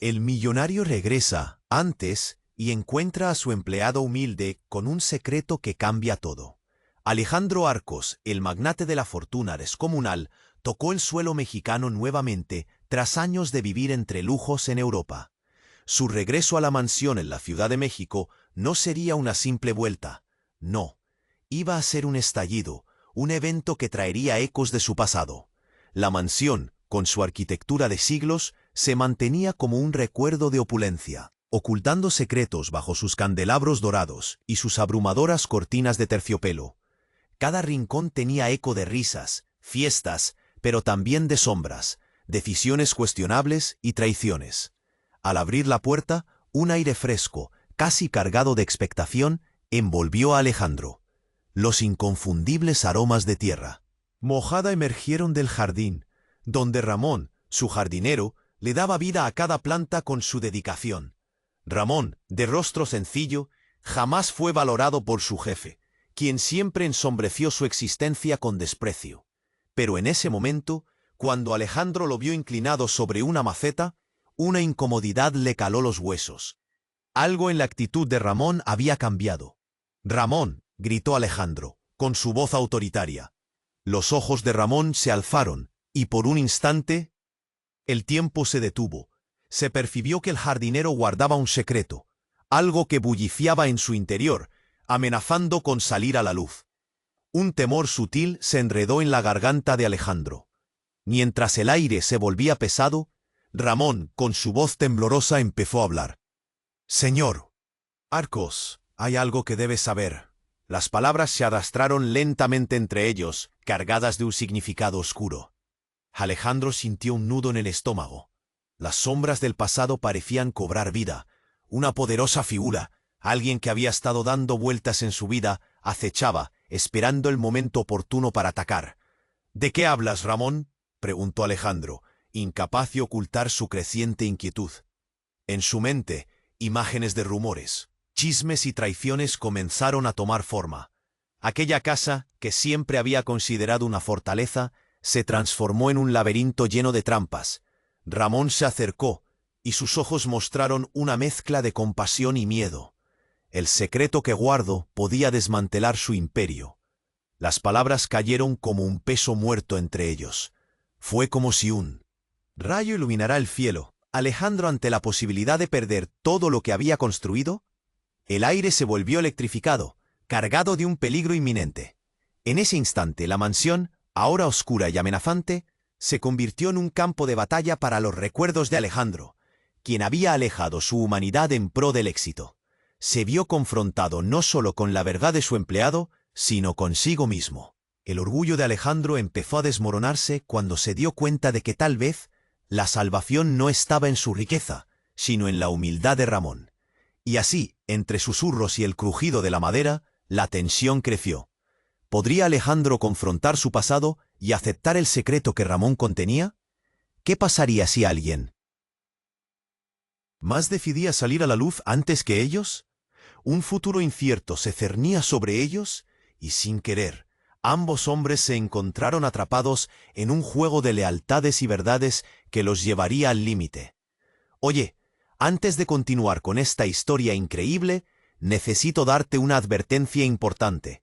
El millonario regresa antes y encuentra a su empleado humilde con un secreto que cambia todo. Alejandro Arcos, el magnate de la fortuna descomunal, tocó el suelo mexicano nuevamente tras años de vivir entre lujos en Europa. Su regreso a la mansión en la Ciudad de México no sería una simple vuelta, no. Iba a ser un estallido, un evento que traería ecos de su pasado. La mansión, con su arquitectura de siglos, se mantenía como un recuerdo de opulencia, ocultando secretos bajo sus candelabros dorados y sus abrumadoras cortinas de terciopelo. Cada rincón tenía eco de risas, fiestas, pero también de sombras, decisiones cuestionables y traiciones. Al abrir la puerta, un aire fresco, casi cargado de expectación, envolvió a Alejandro. Los inconfundibles aromas de tierra mojada emergieron del jardín, donde Ramón, su jardinero, le daba vida a cada planta con su dedicación. Ramón, de rostro sencillo, jamás fue valorado por su jefe, quien siempre ensombreció su existencia con desprecio. Pero en ese momento, cuando Alejandro lo vio inclinado sobre una maceta, una incomodidad le caló los huesos. Algo en la actitud de Ramón había cambiado. «Ramón», gritó Alejandro, con su voz autoritaria. Los ojos de Ramón se alzaron, y por un instante, el tiempo se detuvo. Se percibió que el jardinero guardaba un secreto, algo que bulliciaba en su interior, amenazando con salir a la luz. Un temor sutil se enredó en la garganta de Alejandro. Mientras el aire se volvía pesado, Ramón, con su voz temblorosa, empezó a hablar. «Señor Arcos, hay algo que debes saber». Las palabras se arrastraron lentamente entre ellos, cargadas de un significado oscuro. Alejandro sintió un nudo en el estómago. Las sombras del pasado parecían cobrar vida. Una poderosa figura, alguien que había estado dando vueltas en su vida, acechaba, esperando el momento oportuno para atacar. «¿De qué hablas, Ramón?», preguntó Alejandro, incapaz de ocultar su creciente inquietud. En su mente, imágenes de rumores, chismes y traiciones comenzaron a tomar forma. Aquella casa, que siempre había considerado una fortaleza, se transformó en un laberinto lleno de trampas. Ramón se acercó, y sus ojos mostraron una mezcla de compasión y miedo. El secreto que guardo podía desmantelar su imperio. Las palabras cayeron como un peso muerto entre ellos. Fue como si un rayo iluminara el cielo. Alejandro, ante la posibilidad de perder todo lo que había construido, el aire se volvió electrificado, cargado de un peligro inminente. En ese instante, la mansión, ahora oscura y amenazante, se convirtió en un campo de batalla para los recuerdos de Alejandro, quien había alejado su humanidad en pro del éxito. Se vio confrontado no solo con la verdad de su empleado, sino consigo mismo. El orgullo de Alejandro empezó a desmoronarse cuando se dio cuenta de que tal vez la salvación no estaba en su riqueza, sino en la humildad de Ramón. Y así, entre susurros y el crujido de la madera, la tensión creció. ¿Podría Alejandro confrontar su pasado y aceptar el secreto que Ramón contenía? ¿Qué pasaría si alguien más decidía salir a la luz antes que ellos? Un futuro incierto se cernía sobre ellos y, sin querer, ambos hombres se encontraron atrapados en un juego de lealtades y verdades que los llevaría al límite. «Oye, antes de continuar con esta historia increíble, necesito darte una advertencia importante.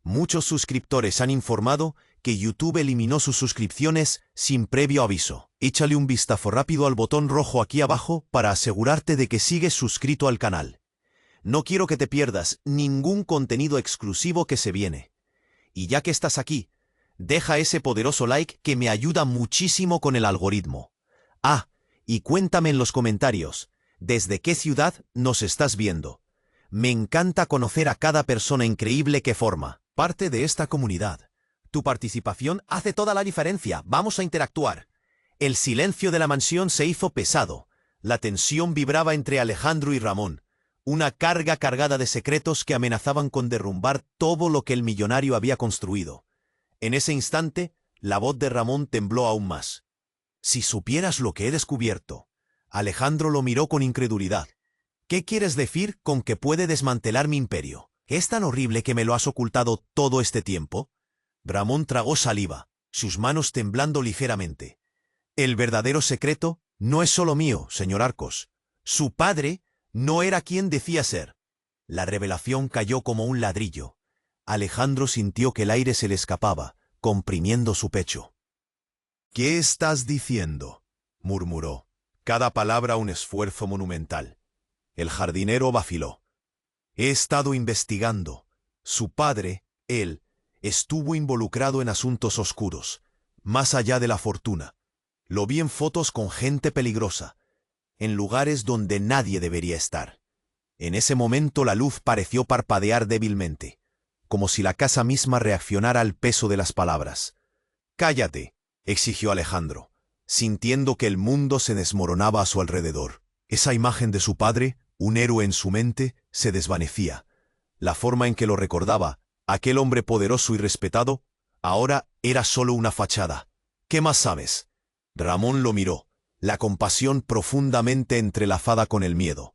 Muchos suscriptores han informado que YouTube eliminó sus suscripciones sin previo aviso. Échale un vistazo rápido al botón rojo aquí abajo para asegurarte de que sigues suscrito al canal. No quiero que te pierdas ningún contenido exclusivo que se viene. Y ya que estás aquí, deja ese poderoso like que me ayuda muchísimo con el algoritmo. Ah, y cuéntame en los comentarios, ¿desde qué ciudad nos estás viendo? Me encanta conocer a cada persona increíble que forma parte de esta comunidad. Tu participación hace toda la diferencia. Vamos a interactuar. El silencio de la mansión se hizo pesado. La tensión vibraba entre Alejandro y Ramón. Una carga cargada de secretos que amenazaban con derrumbar todo lo que el millonario había construido. En ese instante, la voz de Ramón tembló aún más. «Si supieras lo que he descubierto». Alejandro lo miró con incredulidad. «¿Qué quieres decir con que puede desmantelar mi imperio? ¿Es tan horrible que me lo has ocultado todo este tiempo?» Ramón tragó saliva, sus manos temblando ligeramente. «El verdadero secreto No es solo mío, señor Arcos. Su padre no era quien decía ser. La revelación cayó como un ladrillo. Alejandro sintió que el aire se le escapaba, comprimiendo su pecho. «¿Qué estás diciendo?», murmuró, cada palabra un esfuerzo monumental. El jardinero vaciló. «He estado investigando. Su padre, él, estuvo involucrado en asuntos oscuros, más allá de la fortuna. Lo vi en fotos con gente peligrosa, en lugares donde nadie debería estar. En ese momento la luz pareció parpadear débilmente, como si la casa misma reaccionara al peso de las palabras. «Cállate», exigió Alejandro, sintiendo que el mundo se desmoronaba a su alrededor. Esa imagen de su padre, un héroe en su mente, se desvanecía. La forma en que lo recordaba, aquel hombre poderoso y respetado, ahora era solo una fachada. «¿Qué más sabes?». Ramón lo miró, la compasión profundamente entrelazada con el miedo.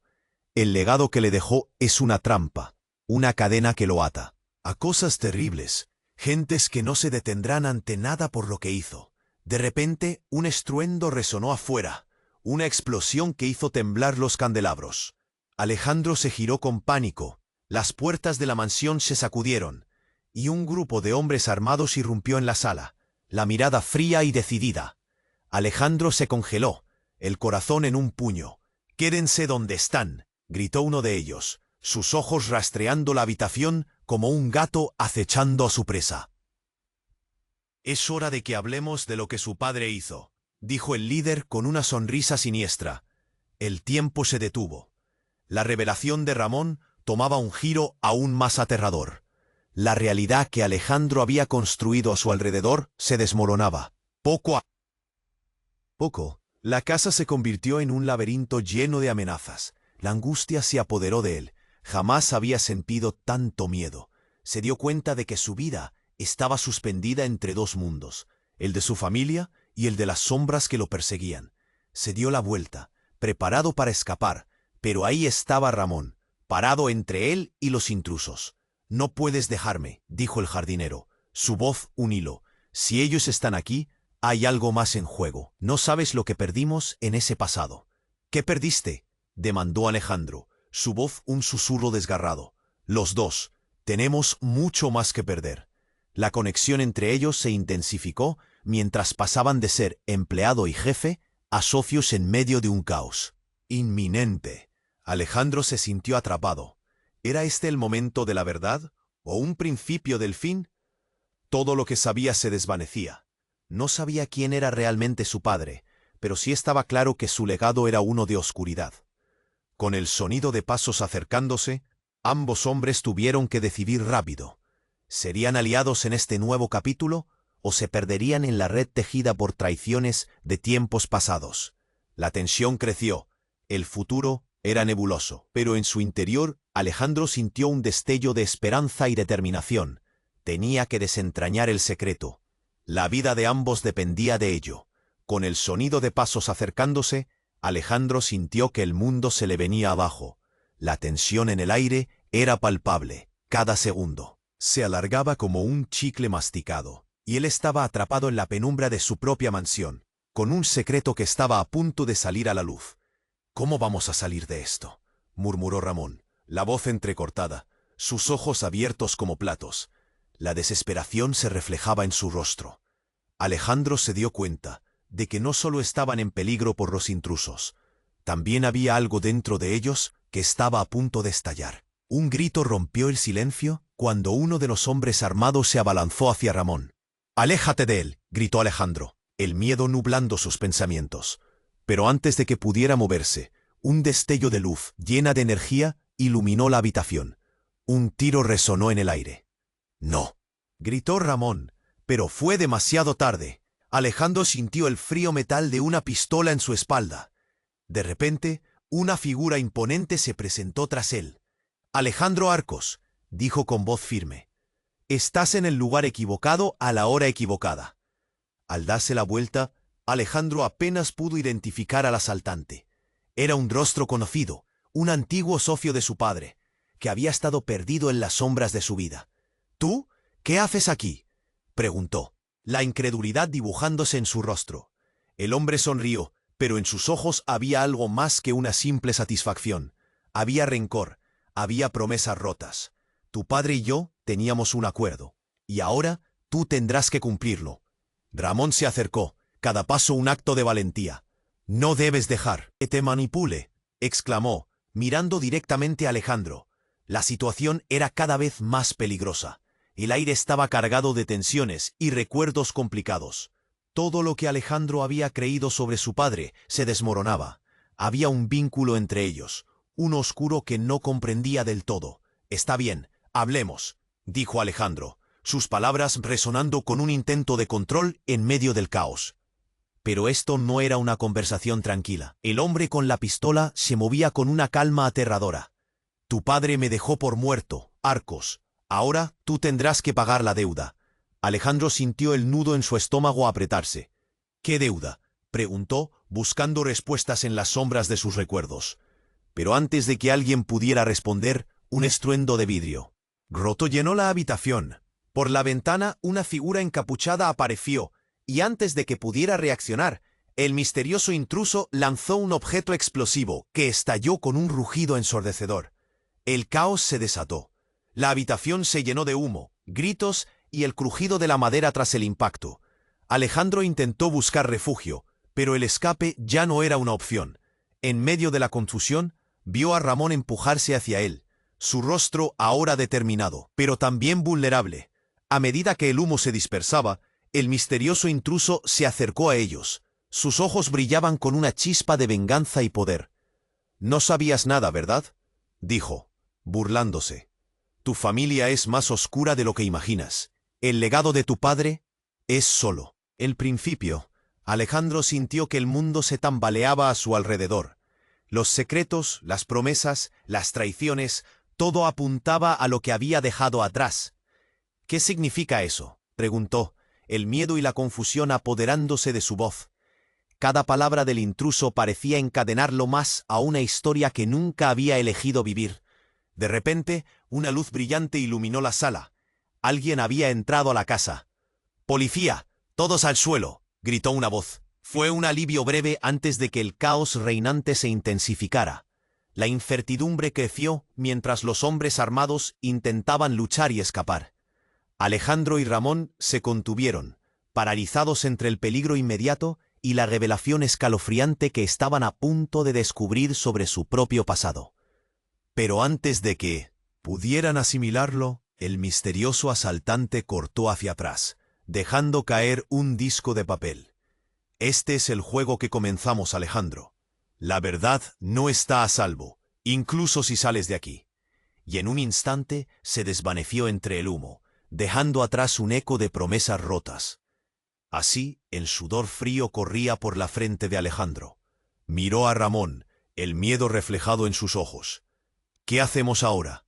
El legado que le dejó es una trampa, una cadena que lo ata a cosas terribles, gentes que no se detendrán ante nada por lo que hizo. De repente, un estruendo resonó afuera, una explosión que hizo temblar los candelabros. Alejandro se giró con pánico, las puertas de la mansión se sacudieron, y un grupo de hombres armados irrumpió en la sala, la mirada fría y decidida. Alejandro se congeló, el corazón en un puño. «Quédense donde están», gritó uno de ellos, sus ojos rastreando la habitación como un gato acechando a su presa. «Es hora de que hablemos de lo que su padre hizo», dijo el líder con una sonrisa siniestra. El tiempo se detuvo. La revelación de Ramón tomaba un giro aún más aterrador. La realidad que Alejandro había construido a su alrededor se desmoronaba. Poco a poco, la casa se convirtió en un laberinto lleno de amenazas. La angustia se apoderó de él. Jamás había sentido tanto miedo. Se dio cuenta de que su vida estaba suspendida entre dos mundos, el de su familia y el de las sombras que lo perseguían. Se dio la vuelta, preparado para escapar, pero ahí estaba Ramón, parado entre él y los intrusos. «No puedes dejarme», dijo el jardinero, su voz un hilo. «Si ellos están aquí, hay algo más en juego. No sabes lo que perdimos en ese pasado». «¿Qué perdiste?», demandó Alejandro, su voz un susurro desgarrado. «Los dos. Tenemos mucho más que perder». La conexión entre ellos se intensificó mientras pasaban de ser empleado y jefe a socios en medio de un caos inminente. Alejandro se sintió atrapado. ¿Era este el momento de la verdad o un principio del fin? Todo lo que sabía se desvanecía. No sabía quién era realmente su padre, pero sí estaba claro que su legado era uno de oscuridad. Con el sonido de pasos acercándose, ambos hombres tuvieron que decidir rápido. ¿Serían aliados en este nuevo capítulo o se perderían en la red tejida por traiciones de tiempos pasados? La tensión creció. El futuro era nebuloso, pero en su interior Alejandro sintió un destello de esperanza y determinación. Tenía que desentrañar el secreto. La vida de ambos dependía de ello. Con el sonido de pasos acercándose, Alejandro sintió que el mundo se le venía abajo. La tensión en el aire era palpable. Cada segundo se alargaba como un chicle masticado, y él estaba atrapado en la penumbra de su propia mansión, con un secreto que estaba a punto de salir a la luz. «¿Cómo vamos a salir de esto?», murmuró Ramón, la voz entrecortada, sus ojos abiertos como platos. La desesperación se reflejaba en su rostro. Alejandro se dio cuenta de que no solo estaban en peligro por los intrusos, también había algo dentro de ellos que estaba a punto de estallar. Un grito rompió el silencio cuando uno de los hombres armados se abalanzó hacia Ramón. «¡Aléjate de él!», gritó Alejandro, el miedo nublando sus pensamientos. Pero antes de que pudiera moverse, un destello de luz llena de energía iluminó la habitación. Un tiro resonó en el aire. «¡No!», gritó Ramón, pero fue demasiado tarde. Alejandro sintió el frío metal de una pistola en su espalda. De repente, una figura imponente se presentó tras él. «Alejandro Arcos», dijo con voz firme. «Estás en el lugar equivocado a la hora equivocada». Al darse la vuelta, Alejandro apenas pudo identificar al asaltante. Era un rostro conocido, un antiguo socio de su padre, que había estado perdido en las sombras de su vida. «¿Tú? ¿Qué haces aquí?», preguntó, la incredulidad dibujándose en su rostro. El hombre sonrió, pero en sus ojos había algo más que una simple satisfacción. Había rencor, había promesas rotas. Tu padre y yo teníamos un acuerdo, y ahora tú tendrás que cumplirlo. Ramón se acercó, cada paso un acto de valentía. No debes dejar que te manipule, exclamó, mirando directamente a Alejandro. La situación era cada vez más peligrosa. El aire estaba cargado de tensiones y recuerdos complicados. Todo lo que Alejandro había creído sobre su padre se desmoronaba. Había un vínculo entre ellos, un oscuro que no comprendía del todo. Está bien, hablemos, dijo Alejandro, sus palabras resonando con un intento de control en medio del caos. Pero esto no era una conversación tranquila. El hombre con la pistola se movía con una calma aterradora. Tu padre me dejó por muerto, Arcos. Ahora tú tendrás que pagar la deuda. Alejandro sintió el nudo en su estómago apretarse. ¿Qué deuda?, preguntó, buscando respuestas en las sombras de sus recuerdos. Pero antes de que alguien pudiera responder, un estruendo de vidrio roto llenó la habitación. Por la ventana una figura encapuchada apareció, y antes de que pudiera reaccionar, el misterioso intruso lanzó un objeto explosivo que estalló con un rugido ensordecedor. El caos se desató. La habitación se llenó de humo, gritos y el crujido de la madera tras el impacto. Alejandro intentó buscar refugio, pero el escape ya no era una opción. En medio de la confusión, vio a Ramón empujarse hacia él, su rostro ahora determinado, pero también vulnerable. A medida que el humo se dispersaba, el misterioso intruso se acercó a ellos. Sus ojos brillaban con una chispa de venganza y poder. «No sabías nada, ¿verdad?», dijo, burlándose. «Tu familia es más oscura de lo que imaginas. El legado de tu padre es solo el principio». Alejandro sintió que el mundo se tambaleaba a su alrededor. Los secretos, las promesas, las traiciones, todo apuntaba a lo que había dejado atrás. «¿Qué significa eso?», preguntó, el miedo y la confusión apoderándose de su voz. Cada palabra del intruso parecía encadenarlo más a una historia que nunca había elegido vivir. De repente, una luz brillante iluminó la sala. Alguien había entrado a la casa. «¡Policía! ¡Todos al suelo!», gritó una voz. Fue un alivio breve antes de que el caos reinante se intensificara. La incertidumbre creció mientras los hombres armados intentaban luchar y escapar. Alejandro y Ramón se contuvieron, paralizados entre el peligro inmediato y la revelación escalofriante que estaban a punto de descubrir sobre su propio pasado. Pero antes de que pudieran asimilarlo, el misterioso asaltante cortó hacia atrás, dejando caer un disco de papel. «Este es el juego que comenzamos, Alejandro. La verdad no está a salvo, incluso si sales de aquí». Y en un instante se desvaneció entre el humo, dejando atrás un eco de promesas rotas. Así, el sudor frío corría por la frente de Alejandro. Miró a Ramón, el miedo reflejado en sus ojos. «¿Qué hacemos ahora?».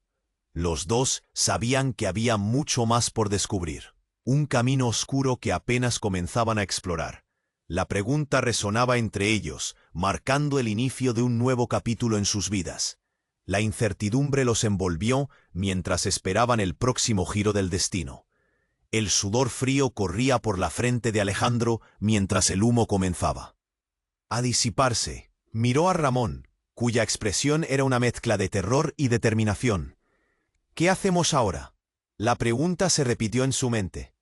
Los dos sabían que había mucho más por descubrir, un camino oscuro que apenas comenzaban a explorar. La pregunta resonaba entre ellos, marcando el inicio de un nuevo capítulo en sus vidas. La incertidumbre los envolvió mientras esperaban el próximo giro del destino. El sudor frío corría por la frente de Alejandro mientras el humo comenzaba a disiparse. Miró a Ramón, cuya expresión era una mezcla de terror y determinación. «¿Qué hacemos ahora?». La pregunta se repitió en su mente.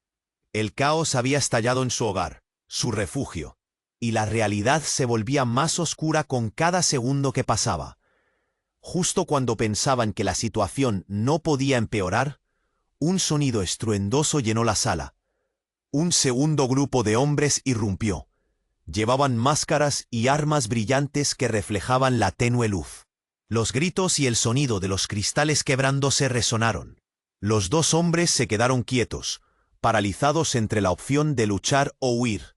El caos había estallado en su hogar, su refugio, y la realidad se volvía más oscura con cada segundo que pasaba. Justo cuando pensaban que la situación no podía empeorar, un sonido estruendoso llenó la sala. Un segundo grupo de hombres irrumpió. Llevaban máscaras y armas brillantes que reflejaban la tenue luz. Los gritos y el sonido de los cristales quebrándose resonaron. Los dos hombres se quedaron quietos, paralizados entre la opción de luchar o huir.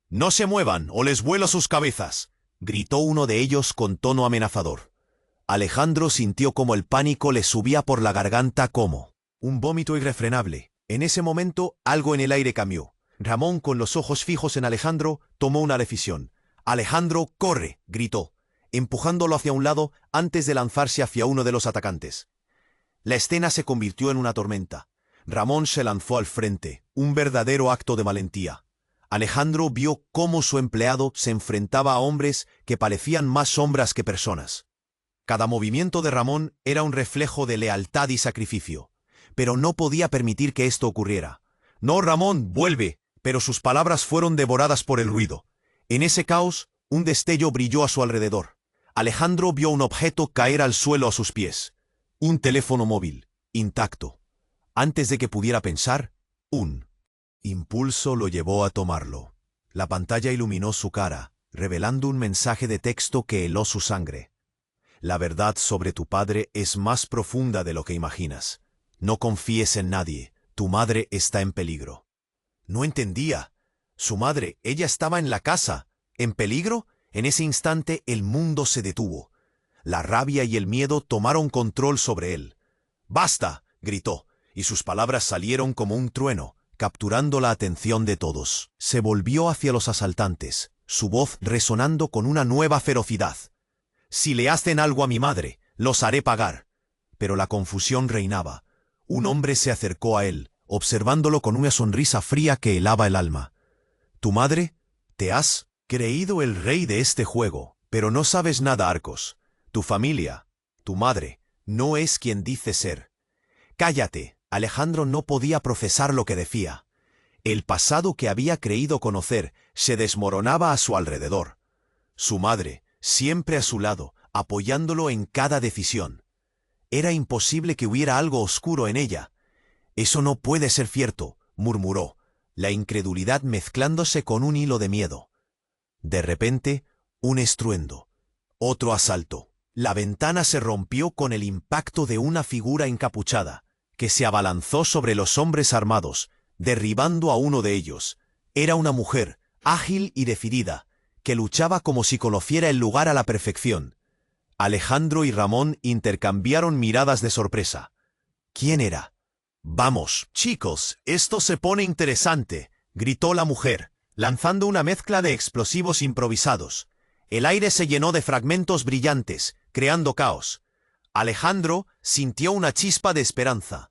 «No se muevan o les vuelo sus cabezas», gritó uno de ellos con tono amenazador. Alejandro sintió como el pánico le subía por la garganta como un vómito irrefrenable. En ese momento, algo en el aire cambió. Ramón, con los ojos fijos en Alejandro, tomó una decisión. «¡Alejandro, corre!», gritó, empujándolo hacia un lado antes de lanzarse hacia uno de los atacantes. La escena se convirtió en una tormenta. Ramón se lanzó al frente, un verdadero acto de valentía. Alejandro vio cómo su empleado se enfrentaba a hombres que parecían más sombras que personas. Cada movimiento de Ramón era un reflejo de lealtad y sacrificio, pero no podía permitir que esto ocurriera. «No, Ramón, vuelve», pero sus palabras fueron devoradas por el ruido. En ese caos, un destello brilló a su alrededor. Alejandro vio un objeto caer al suelo a sus pies. Un teléfono móvil, intacto. Antes de que pudiera pensar, un impulso lo llevó a tomarlo. La pantalla iluminó su cara, revelando un mensaje de texto que heló su sangre. La verdad sobre tu padre es más profunda de lo que imaginas. No confíes en nadie, tu madre está en peligro. No entendía. Su madre, ella estaba en la casa. ¿En peligro? En ese instante el mundo se detuvo. La rabia y el miedo tomaron control sobre él. «¡Basta!», gritó, y sus palabras salieron como un trueno, capturando la atención de todos. Se volvió hacia los asaltantes, su voz resonando con una nueva ferocidad. «Si le hacen algo a mi madre, los haré pagar». Pero la confusión reinaba. Un hombre se acercó a él, observándolo con una sonrisa fría que helaba el alma. «¿Tu madre? ¿Te has creído el rey de este juego? Pero no sabes nada, Arcos. Tu familia, tu madre, no es quien dice ser». «Cállate». Alejandro no podía procesar lo que decía. El pasado que había creído conocer se desmoronaba a su alrededor. Su madre, siempre a su lado, apoyándolo en cada decisión. Era imposible que hubiera algo oscuro en ella. «Eso no puede ser cierto», murmuró, la incredulidad mezclándose con un hilo de miedo. De repente, un estruendo. Otro asalto. La ventana se rompió con el impacto de una figura encapuchada, que se abalanzó sobre los hombres armados, derribando a uno de ellos. Era una mujer, ágil y decidida, que luchaba como si conociera el lugar a la perfección. Alejandro y Ramón intercambiaron miradas de sorpresa. ¿Quién era? «Vamos, chicos, esto se pone interesante», gritó la mujer, lanzando una mezcla de explosivos improvisados. El aire se llenó de fragmentos brillantes, creando caos. Alejandro sintió una chispa de esperanza.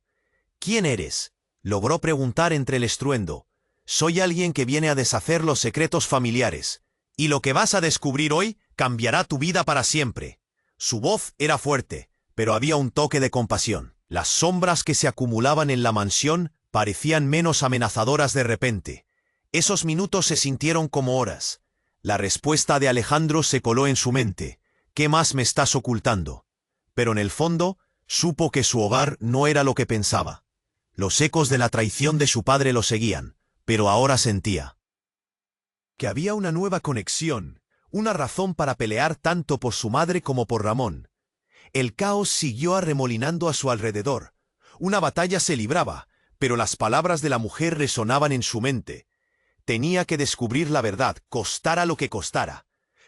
«¿Quién eres?», logró preguntar entre el estruendo. «Soy alguien que viene a deshacer los secretos familiares. Y lo que vas a descubrir hoy cambiará tu vida para siempre». Su voz era fuerte, pero había un toque de compasión. Las sombras que se acumulaban en la mansión parecían menos amenazadoras de repente. Esos minutos se sintieron como horas. La respuesta de Alejandro se coló en su mente. «¿Qué más me estás ocultando?». Pero en el fondo, supo que su hogar no era lo que pensaba. Los ecos de la traición de su padre lo seguían, pero ahora sentía que había una nueva conexión, una razón para pelear tanto por su madre como por Ramón. El caos siguió arremolinando a su alrededor. Una batalla se libraba, pero las palabras de la mujer resonaban en su mente. Tenía que descubrir la verdad, costara lo que costara.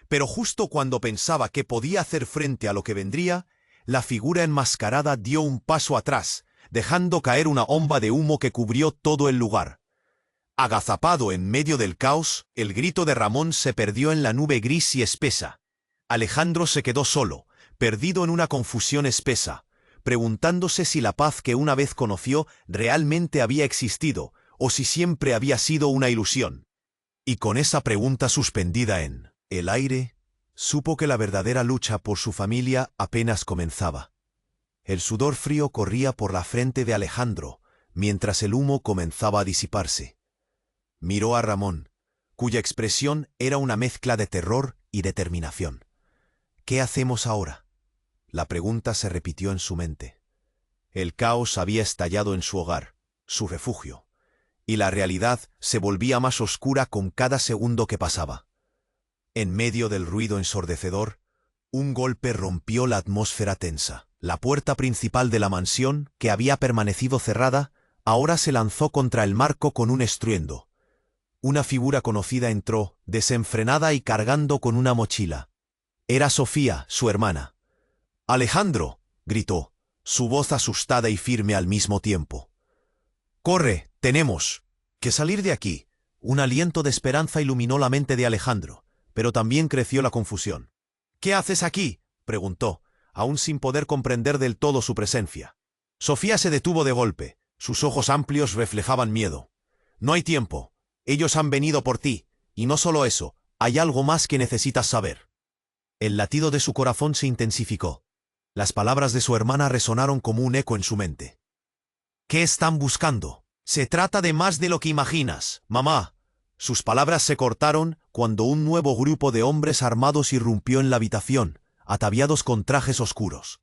Pero justo cuando pensaba que podía hacer frente a lo que vendría, la figura enmascarada dio un paso atrás, dejando caer una bomba de humo que cubrió todo el lugar. Agazapado en medio del caos, el grito de Ramón se perdió en la nube gris y espesa. Alejandro se quedó solo, perdido en una confusión espesa, preguntándose si la paz que una vez conoció realmente había existido, o si siempre había sido una ilusión. Y con esa pregunta suspendida en el aire, supo que la verdadera lucha por su familia apenas comenzaba. El sudor frío corría por la frente de Alejandro, mientras el humo comenzaba a disiparse. Miró a Ramón, cuya expresión era una mezcla de terror y determinación. «¿Qué hacemos ahora?». La pregunta se repitió en su mente. El caos había estallado en su hogar, su refugio, y la realidad se volvía más oscura con cada segundo que pasaba. En medio del ruido ensordecedor, un golpe rompió la atmósfera tensa. La puerta principal de la mansión, que había permanecido cerrada, ahora se lanzó contra el marco con un estruendo. Una figura conocida entró, desenfrenada y cargando con una mochila. Era Sofía, su hermana. «¡Alejandro!», gritó, su voz asustada y firme al mismo tiempo. «¡Corre! Tenemos que salir de aquí». Un aliento de esperanza iluminó la mente de Alejandro, pero también creció la confusión. «¿Qué haces aquí?», preguntó, aún sin poder comprender del todo su presencia. Sofía se detuvo de golpe. Sus ojos amplios reflejaban miedo. «No hay tiempo. Ellos han venido por ti, y no solo eso, hay algo más que necesitas saber. El latido de su corazón se intensificó. Las palabras de su hermana resonaron como un eco en su mente. ¿Qué están buscando? Se trata de más de lo que imaginas, mamá. Sus palabras se cortaron cuando un nuevo grupo de hombres armados irrumpió en la habitación, ataviados con trajes oscuros.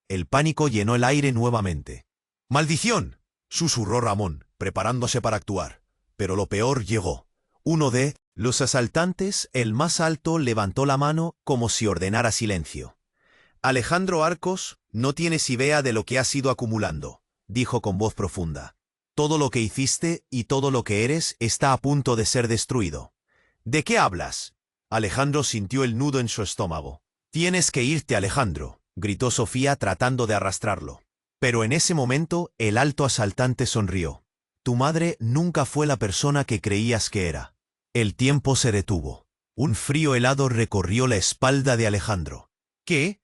El pánico llenó el aire nuevamente. ¡Maldición!, susurró Ramón, preparándose para actuar. Pero lo peor llegó. Uno de los asaltantes, el más alto, levantó la mano como si ordenara silencio. Alejandro Arcos, no tienes idea de lo que has ido acumulando, dijo con voz profunda. Todo lo que hiciste y todo lo que eres está a punto de ser destruido. ¿De qué hablas? Alejandro sintió el nudo en su estómago. Tienes que irte, Alejandro, gritó Sofía tratando de arrastrarlo. Pero en ese momento el alto asaltante sonrió. Tu madre nunca fue la persona que creías que era. El tiempo se detuvo. Un frío helado recorrió la espalda de Alejandro. ¿Qué?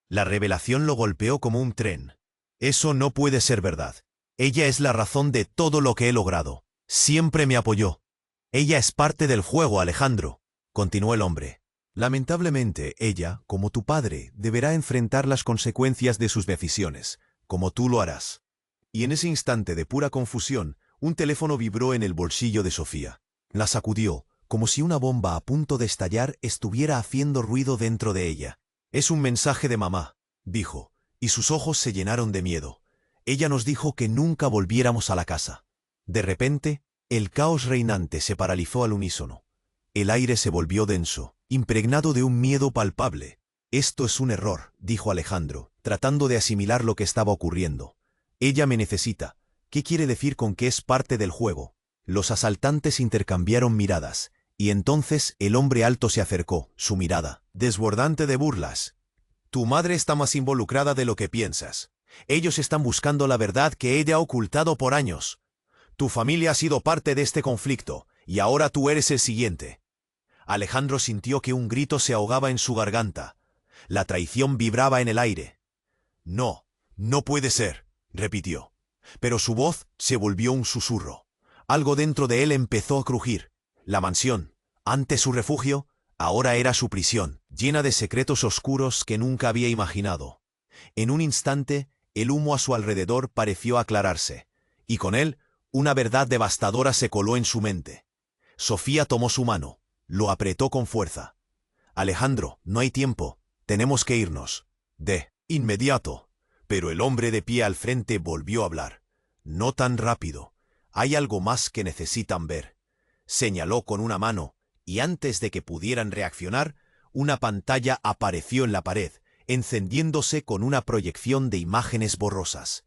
La revelación lo golpeó como un tren. Eso no puede ser verdad. Ella es la razón de todo lo que he logrado. Siempre me apoyó. Ella es parte del juego, Alejandro, continuó el hombre. Lamentablemente, ella, como tu padre, deberá enfrentar las consecuencias de sus decisiones, como tú lo harás. Y en ese instante de pura confusión, un teléfono vibró en el bolsillo de Sofía. La sacudió, como si una bomba a punto de estallar estuviera haciendo ruido dentro de ella. Es un mensaje de mamá, dijo, y sus ojos se llenaron de miedo. Ella nos dijo que nunca volviéramos a la casa. De repente, el caos reinante se paralizó al unísono. El aire se volvió denso, impregnado de un miedo palpable. Esto es un error, dijo Alejandro, tratando de asimilar lo que estaba ocurriendo. Ella me necesita. ¿Qué quiere decir con que es parte del juego? Los asaltantes intercambiaron miradas, y entonces el hombre alto se acercó, su mirada, desbordante de burlas. Tu madre está más involucrada de lo que piensas. Ellos están buscando la verdad que ella ha ocultado por años. Tu familia ha sido parte de este conflicto, y ahora tú eres el siguiente. Alejandro sintió que un grito se ahogaba en su garganta. La traición vibraba en el aire. No, no puede ser, repitió. Pero su voz se volvió un susurro. Algo dentro de él empezó a crujir. La mansión, antes su refugio, ahora era su prisión, llena de secretos oscuros que nunca había imaginado. En un instante, el humo a su alrededor pareció aclararse, y con él, una verdad devastadora se coló en su mente. Sofía tomó su mano, lo apretó con fuerza. Alejandro, no hay tiempo, tenemos que irnos. De inmediato. Pero el hombre de pie al frente volvió a hablar. No tan rápido. Hay algo más que necesitan ver. Señaló con una mano, y antes de que pudieran reaccionar, una pantalla apareció en la pared, encendiéndose con una proyección de imágenes borrosas.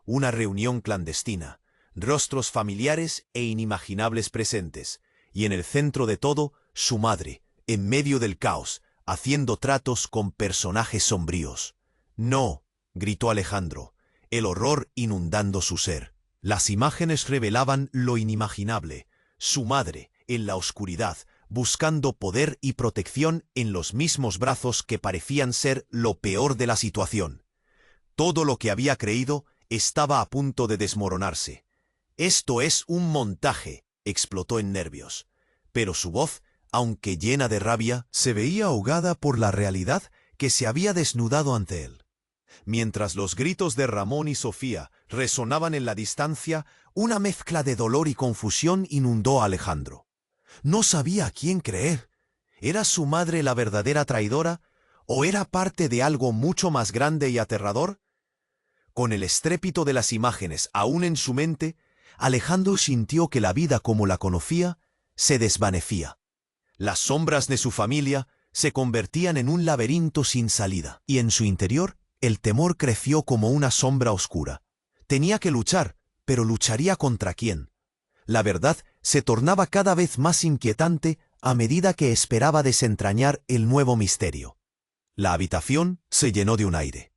Una reunión clandestina, rostros familiares e inimaginables presentes, y en el centro de todo, su madre, en medio del caos, haciendo tratos con personajes sombríos. No, gritó Alejandro, el horror inundando su ser. Las imágenes revelaban lo inimaginable, su madre, en la oscuridad, buscando poder y protección en los mismos brazos que parecían ser lo peor de la situación. Todo lo que había creído estaba a punto de desmoronarse. Esto es un montaje, explotó en nervios. Pero su voz, aunque llena de rabia, se veía ahogada por la realidad que se había desnudado ante él. Mientras los gritos de Ramón y Sofía resonaban en la distancia, una mezcla de dolor y confusión inundó a Alejandro. No sabía a quién creer. ¿Era su madre la verdadera traidora? ¿O era parte de algo mucho más grande y aterrador? Con el estrépito de las imágenes aún en su mente, Alejandro sintió que la vida como la conocía se desvanecía. Las sombras de su familia se convertían en un laberinto sin salida, y en su interior el temor creció como una sombra oscura. Tenía que luchar, pero ¿lucharía contra quién? La verdad se tornaba cada vez más inquietante a medida que esperaba desentrañar el nuevo misterio. La habitación se llenó de un aire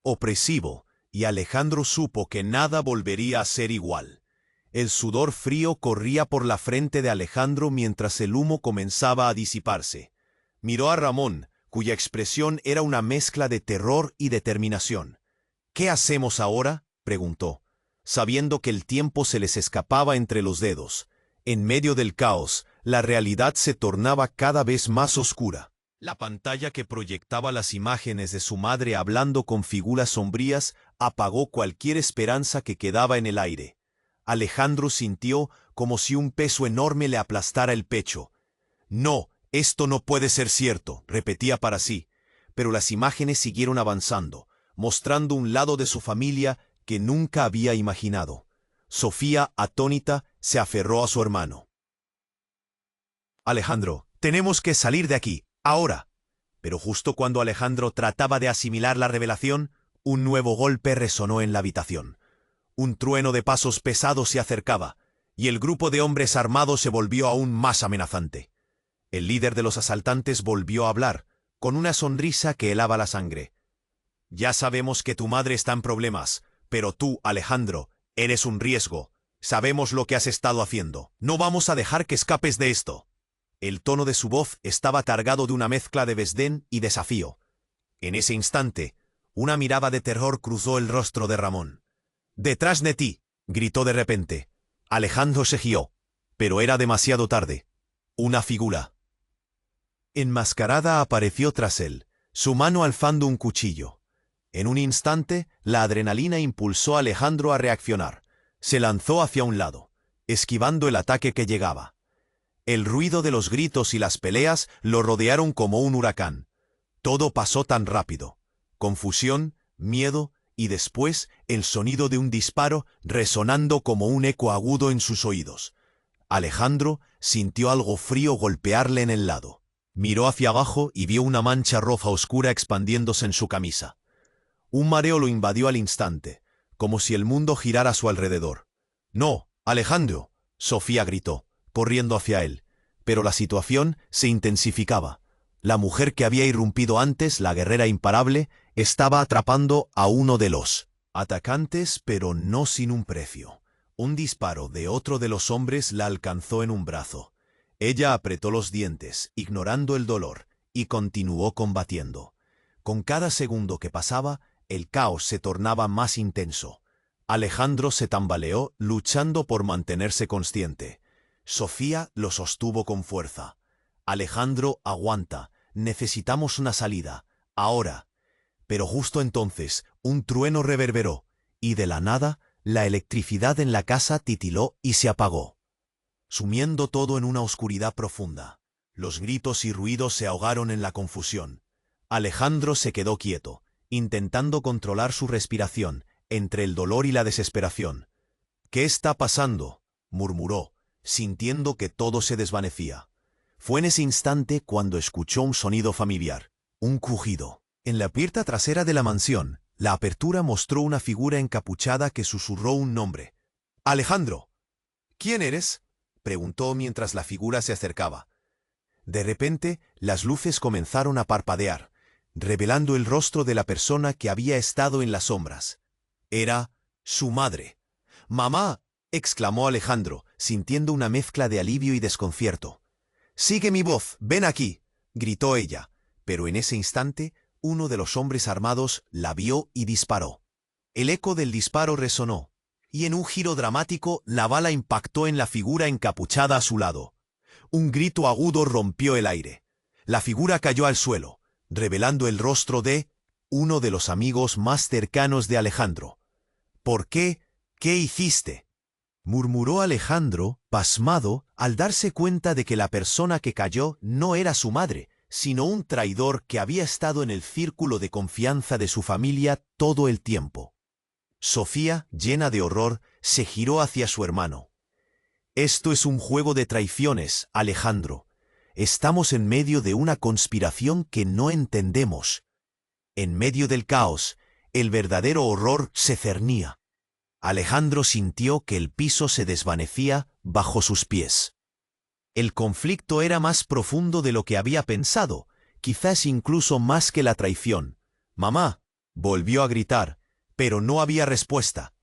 opresivo, y Alejandro supo que nada volvería a ser igual. El sudor frío corría por la frente de Alejandro mientras el humo comenzaba a disiparse. Miró a Ramón, cuya expresión era una mezcla de terror y determinación. ¿Qué hacemos ahora?, preguntó, sabiendo que el tiempo se les escapaba entre los dedos. En medio del caos, la realidad se tornaba cada vez más oscura. La pantalla que proyectaba las imágenes de su madre hablando con figuras sombrías apagó cualquier esperanza que quedaba en el aire. Alejandro sintió como si un peso enorme le aplastara el pecho. No, esto no puede ser cierto, repetía para sí, pero las imágenes siguieron avanzando, mostrando un lado de su familia que nunca había imaginado. Sofía, atónita, se aferró a su hermano. Alejandro, tenemos que salir de aquí, ahora. Pero justo cuando Alejandro trataba de asimilar la revelación, un nuevo golpe resonó en la habitación. Un trueno de pasos pesados se acercaba, y el grupo de hombres armados se volvió aún más amenazante. El líder de los asaltantes volvió a hablar, con una sonrisa que helaba la sangre. Ya sabemos que tu madre está en problemas, pero tú, Alejandro, eres un riesgo. Sabemos lo que has estado haciendo. No vamos a dejar que escapes de esto. El tono de su voz estaba cargado de una mezcla de desdén y desafío. En ese instante, una mirada de terror cruzó el rostro de Ramón. «¡Detrás de ti!», gritó de repente. Alejandro se guió, pero era demasiado tarde. Una figura enmascarada apareció tras él, su mano alzando un cuchillo. En un instante, la adrenalina impulsó a Alejandro a reaccionar. Se lanzó hacia un lado, esquivando el ataque que llegaba. El ruido de los gritos y las peleas lo rodearon como un huracán. Todo pasó tan rápido. Confusión, miedo y después el sonido de un disparo resonando como un eco agudo en sus oídos. Alejandro sintió algo frío golpearle en el lado. Miró hacia abajo y vio una mancha roja oscura expandiéndose en su camisa. Un mareo lo invadió al instante, como si el mundo girara a su alrededor. «¡No, Alejandro!», Sofía gritó, corriendo hacia él. Pero la situación se intensificaba. La mujer que había irrumpido antes, la guerrera imparable, estaba atrapando a uno de los atacantes, pero no sin un precio. Un disparo de otro de los hombres la alcanzó en un brazo. Ella apretó los dientes, ignorando el dolor, y continuó combatiendo. Con cada segundo que pasaba, el caos se tornaba más intenso. Alejandro se tambaleó, luchando por mantenerse consciente. Sofía lo sostuvo con fuerza. «Alejandro, aguanta. Necesitamos una salida. Ahora». Pero justo entonces, un trueno reverberó, y de la nada, la electricidad en la casa titiló y se apagó, sumiendo todo en una oscuridad profunda. Los gritos y ruidos se ahogaron en la confusión. Alejandro se quedó quieto, intentando controlar su respiración, entre el dolor y la desesperación. «¿Qué está pasando?», murmuró, sintiendo que todo se desvanecía. Fue en ese instante cuando escuchó un sonido familiar, un crujido. En la puerta trasera de la mansión, la apertura mostró una figura encapuchada que susurró un nombre. «¡Alejandro!». «¿Quién eres?», preguntó mientras la figura se acercaba. De repente, las luces comenzaron a parpadear, revelando el rostro de la persona que había estado en las sombras. Era su madre. «¡Mamá!», exclamó Alejandro, sintiendo una mezcla de alivio y desconcierto. «Sigue mi voz, ven aquí», gritó ella, pero en ese instante, uno de los hombres armados la vio y disparó. El eco del disparo resonó, y en un giro dramático la bala impactó en la figura encapuchada a su lado. Un grito agudo rompió el aire. La figura cayó al suelo, revelando el rostro de uno de los amigos más cercanos de Alejandro. «¿Por qué? ¿Qué hiciste?», murmuró Alejandro, pasmado, al darse cuenta de que la persona que cayó no era su madre, sino un traidor que había estado en el círculo de confianza de su familia todo el tiempo. Sofía, llena de horror, se giró hacia su hermano. «Esto es un juego de traiciones, Alejandro. Estamos en medio de una conspiración que no entendemos». En medio del caos, el verdadero horror se cernía. Alejandro sintió que el piso se desvanecía bajo sus pies. El conflicto era más profundo de lo que había pensado, quizás incluso más que la traición. «¡Mamá!», volvió a gritar, pero no había respuesta.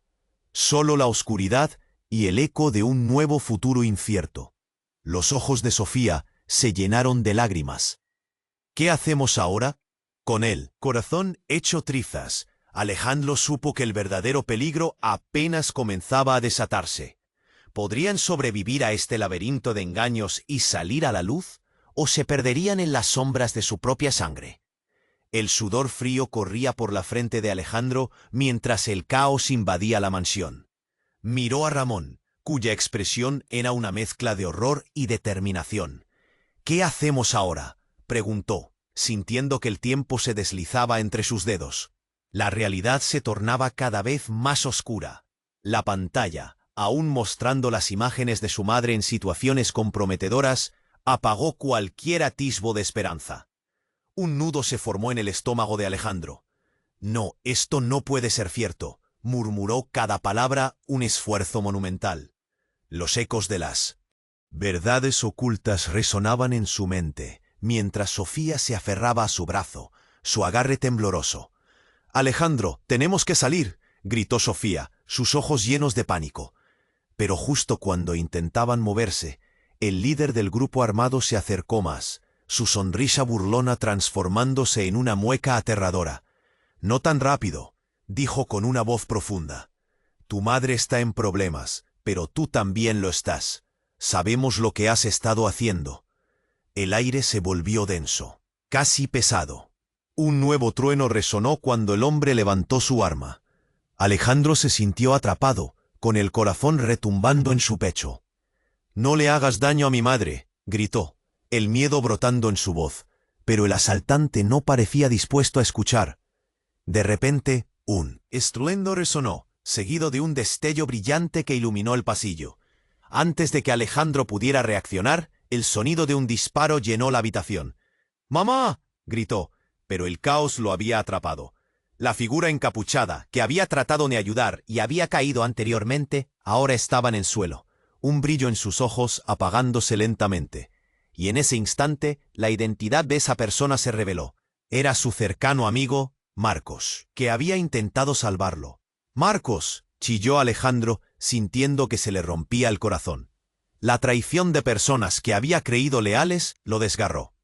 Solo la oscuridad y el eco de un nuevo futuro incierto. Los ojos de Sofía se llenaron de lágrimas. «¿Qué hacemos ahora?». Con el corazón hecho trizas, Alejandro supo que el verdadero peligro apenas comenzaba a desatarse. ¿Podrían sobrevivir a este laberinto de engaños y salir a la luz? ¿O se perderían en las sombras de su propia sangre? El sudor frío corría por la frente de Alejandro mientras el caos invadía la mansión. Miró a Ramón, cuya expresión era una mezcla de horror y determinación. «¿Qué hacemos ahora?», preguntó, sintiendo que el tiempo se deslizaba entre sus dedos. La realidad se tornaba cada vez más oscura. La pantalla, aún mostrando las imágenes de su madre en situaciones comprometedoras, apagó cualquier atisbo de esperanza. Un nudo se formó en el estómago de Alejandro. «No, esto no puede ser cierto», murmuró cada palabra un esfuerzo monumental. Los ecos de las verdades ocultas resonaban en su mente, mientras Sofía se aferraba a su brazo, su agarre tembloroso. «Alejandro, tenemos que salir», gritó Sofía, sus ojos llenos de pánico. Pero justo cuando intentaban moverse, el líder del grupo armado se acercó más, su sonrisa burlona transformándose en una mueca aterradora. «No tan rápido», dijo con una voz profunda. «Tu madre está en problemas, pero tú también lo estás. Sabemos lo que has estado haciendo». El aire se volvió denso, casi pesado. Un nuevo trueno resonó cuando el hombre levantó su arma. Alejandro se sintió atrapado, con el corazón retumbando en su pecho. «No le hagas daño a mi madre», gritó, el miedo brotando en su voz, pero el asaltante no parecía dispuesto a escuchar. De repente, un estruendo resonó, seguido de un destello brillante que iluminó el pasillo. Antes de que Alejandro pudiera reaccionar, el sonido de un disparo llenó la habitación. «¡Mamá!», gritó, pero el caos lo había atrapado. La figura encapuchada, que había tratado de ayudar y había caído anteriormente, ahora estaba en el suelo, un brillo en sus ojos apagándose lentamente. Y en ese instante, la identidad de esa persona se reveló. Era su cercano amigo, Marcos, que había intentado salvarlo. «¡Marcos!», chilló Alejandro, sintiendo que se le rompía el corazón. La traición de personas que había creído leales lo desgarró.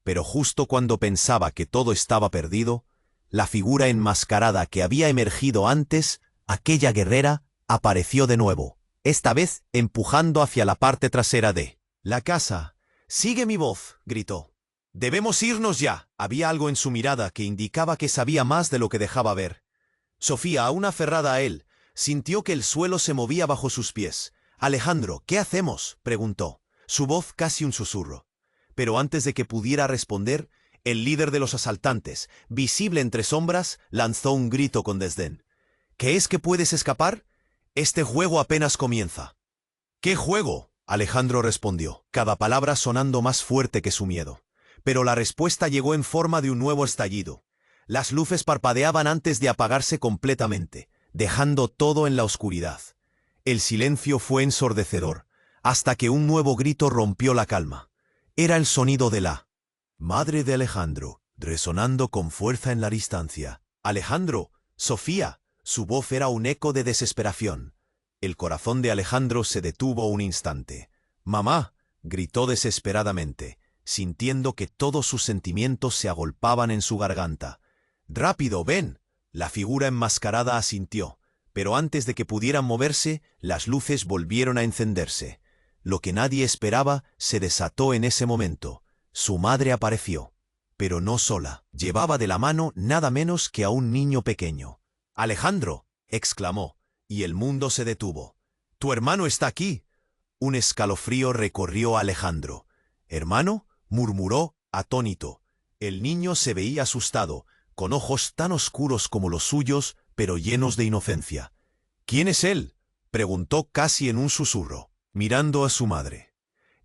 Pero justo cuando pensaba que todo estaba perdido, la figura enmascarada que había emergido antes, aquella guerrera, apareció de nuevo, esta vez empujando hacia la parte trasera de la casa. «Sigue mi voz», gritó. «Debemos irnos ya». Había algo en su mirada que indicaba que sabía más de lo que dejaba ver. Sofía, aún aferrada a él, sintió que el suelo se movía bajo sus pies. «Alejandro, ¿qué hacemos?», preguntó, su voz casi un susurro. Pero antes de que pudiera responder, el líder de los asaltantes, visible entre sombras, lanzó un grito con desdén. «¿Qué es que puedes escapar? Este juego apenas comienza». «¿Qué juego?», Alejandro respondió, cada palabra sonando más fuerte que su miedo. Pero la respuesta llegó en forma de un nuevo estallido. Las luces parpadeaban antes de apagarse completamente, dejando todo en la oscuridad. El silencio fue ensordecedor, hasta que un nuevo grito rompió la calma. Era el sonido de la madre de Alejandro, resonando con fuerza en la distancia. «Alejandro, Sofía», su voz era un eco de desesperación. El corazón de Alejandro se detuvo un instante. «¡Mamá!», gritó desesperadamente, sintiendo que todos sus sentimientos se agolpaban en su garganta. «¡Rápido, ven!», la figura enmascarada asintió, pero antes de que pudieran moverse, las luces volvieron a encenderse. Lo que nadie esperaba se desató en ese momento. Su madre apareció, pero no sola. Llevaba de la mano nada menos que a un niño pequeño. «¡Alejandro!», exclamó, y el mundo se detuvo. «¡Tu hermano está aquí!». Un escalofrío recorrió a Alejandro. «¿Hermano?», murmuró, atónito. El niño se veía asustado, con ojos tan oscuros como los suyos, pero llenos de inocencia. «¿Quién es él?», preguntó casi en un susurro, mirando a su madre.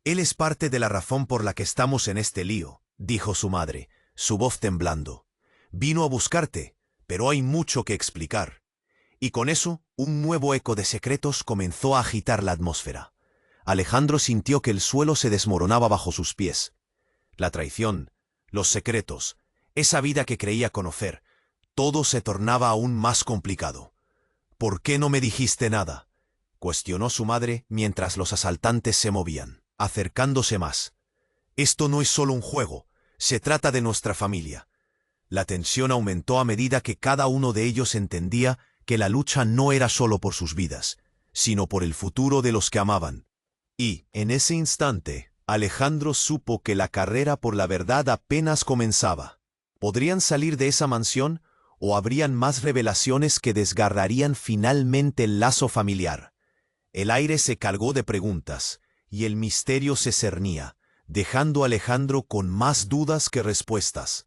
«Él es parte de la razón por la que estamos en este lío», dijo su madre, su voz temblando. «Vino a buscarte, pero hay mucho que explicar». Y con eso, un nuevo eco de secretos comenzó a agitar la atmósfera. Alejandro sintió que el suelo se desmoronaba bajo sus pies. La traición, los secretos, esa vida que creía conocer, todo se tornaba aún más complicado. «¿Por qué no me dijiste nada?», cuestionó su madre mientras los asaltantes se movían, acercándose más. «Esto no es solo un juego, se trata de nuestra familia». La tensión aumentó a medida que cada uno de ellos entendía que la lucha no era solo por sus vidas, sino por el futuro de los que amaban. Y, en ese instante, Alejandro supo que la carrera por la verdad apenas comenzaba. ¿Podrían salir de esa mansión o habrían más revelaciones que desgarrarían finalmente el lazo familiar? El aire se cargó de preguntas, y el misterio se cernía, dejando a Alejandro con más dudas que respuestas.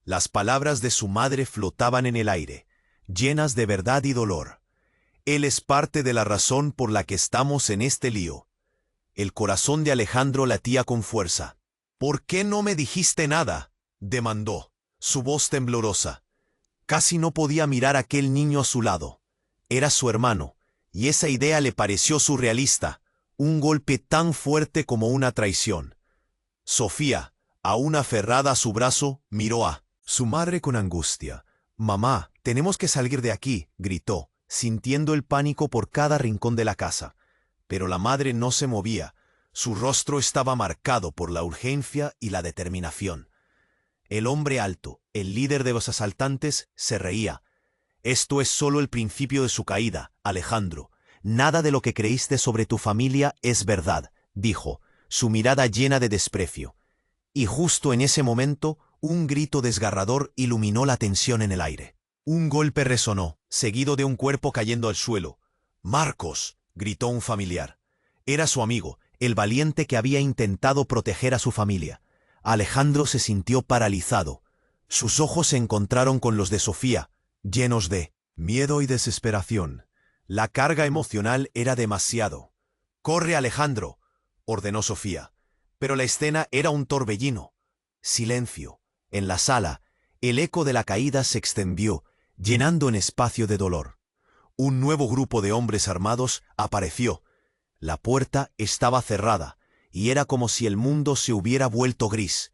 Las palabras de su madre flotaban en el aire, llenas de verdad y dolor. Él es parte de la razón por la que estamos en este lío. El corazón de Alejandro latía con fuerza. «¿Por qué no me dijiste nada?», demandó, su voz temblorosa. Casi no podía mirar a aquel niño a su lado. Era su hermano, y esa idea le pareció surrealista, un golpe tan fuerte como una traición. Sofía, aún aferrada a su brazo, miró a su madre con angustia. «Mamá, tenemos que salir de aquí», gritó, sintiendo el pánico por cada rincón de la casa. Pero la madre no se movía. Su rostro estaba marcado por la urgencia y la determinación. El hombre alto, el líder de los asaltantes, se reía. «Esto es solo el principio de su caída, Alejandro. Nada de lo que creíste sobre tu familia es verdad», dijo, su mirada llena de desprecio. Y justo en ese momento, un grito desgarrador iluminó la tensión en el aire. Un golpe resonó, seguido de un cuerpo cayendo al suelo. «¡Marcos!», gritó un familiar. Era su amigo, el valiente que había intentado proteger a su familia. Alejandro se sintió paralizado. Sus ojos se encontraron con los de Sofía, llenos de miedo y desesperación. La carga emocional era demasiado. «¡Corre, Alejandro!», ordenó Sofía. Pero la escena era un torbellino. Silencio. En la sala, el eco de la caída se extendió, llenando un espacio de dolor. Un nuevo grupo de hombres armados apareció. La puerta estaba cerrada, y era como si el mundo se hubiera vuelto gris.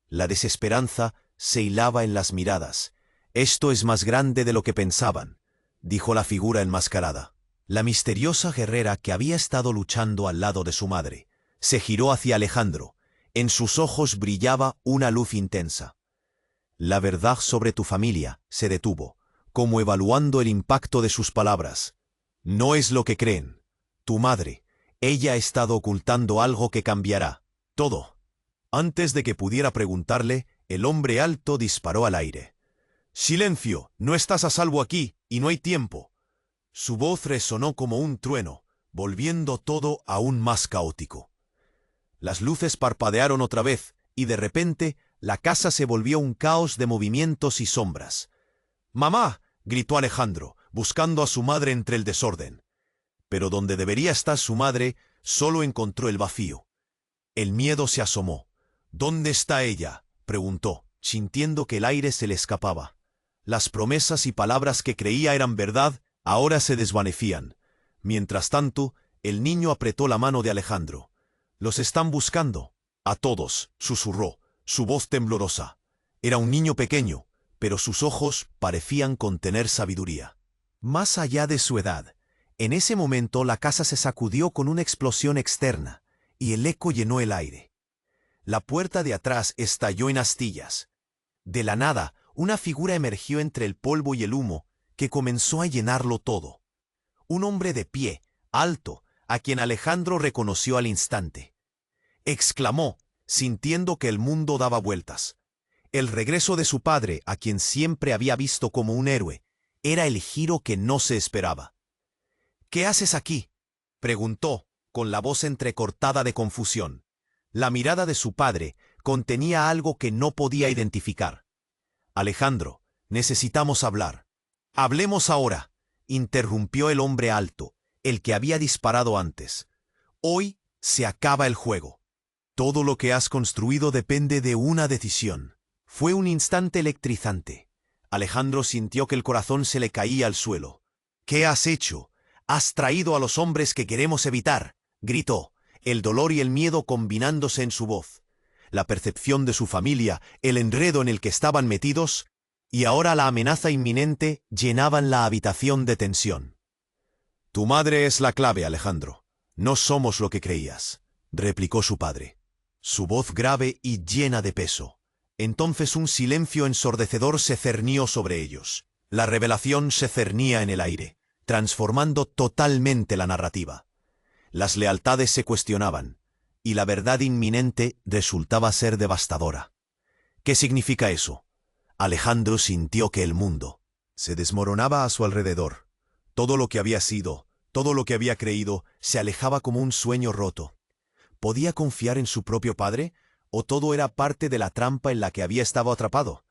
La desesperanza se hilaba en las miradas. «Esto es más grande de lo que pensaban», dijo la figura enmascarada. La misteriosa guerrera que había estado luchando al lado de su madre se giró hacia Alejandro. En sus ojos brillaba una luz intensa. «La verdad sobre tu familia», se detuvo, como evaluando el impacto de sus palabras. «No es lo que creen. Tu madre, ella ha estado ocultando algo que cambiará todo». Antes de que pudiera preguntarle, el hombre alto disparó al aire. «¡Silencio! No estás a salvo aquí, y no hay tiempo». Su voz resonó como un trueno, volviendo todo aún más caótico. Las luces parpadearon otra vez, y de repente la casa se volvió un caos de movimientos y sombras. «¡Mamá!», gritó Alejandro, buscando a su madre entre el desorden. Pero donde debería estar su madre, solo encontró el vacío. El miedo se asomó. «¿Dónde está ella?», preguntó, sintiendo que el aire se le escapaba. Las promesas y palabras que creía eran verdad, ahora se desvanecían. Mientras tanto, el niño apretó la mano de Alejandro. «Los están buscando». «A todos», susurró, su voz temblorosa. Era un niño pequeño, pero sus ojos parecían contener sabiduría. Más allá de su edad, en ese momento la casa se sacudió con una explosión externa, y el eco llenó el aire. La puerta de atrás estalló en astillas. De la nada, una figura emergió entre el polvo y el humo, que comenzó a llenarlo todo. Un hombre de pie, alto, a quien Alejandro reconoció al instante. Exclamó, sintiendo que el mundo daba vueltas. El regreso de su padre, a quien siempre había visto como un héroe, era el giro que no se esperaba. «¿Qué haces aquí?», preguntó, con la voz entrecortada de confusión. La mirada de su padre contenía algo que no podía identificar. «Alejandro, necesitamos hablar». «Hablemos ahora», interrumpió el hombre alto, el que había disparado antes. «Hoy se acaba el juego. Todo lo que has construido depende de una decisión». Fue un instante electrizante. Alejandro sintió que el corazón se le caía al suelo. «¿Qué has hecho? Has traído a los hombres que queremos evitar», gritó, el dolor y el miedo combinándose en su voz. La percepción de su familia, el enredo en el que estaban metidos, y ahora la amenaza inminente llenaban la habitación de tensión. «Tu madre es la clave, Alejandro. No somos lo que creías», replicó su padre, su voz grave y llena de peso. Entonces un silencio ensordecedor se cernió sobre ellos. La revelación se cernía en el aire. transformando totalmente la narrativa. Las lealtades se cuestionaban, y la verdad inminente resultaba ser devastadora. ¿Qué significa eso? Alejandro sintió que el mundo se desmoronaba a su alrededor. Todo lo que había sido, todo lo que había creído, se alejaba como un sueño roto. ¿Podía confiar en su propio padre, o todo era parte de la trampa en la que había estado atrapado?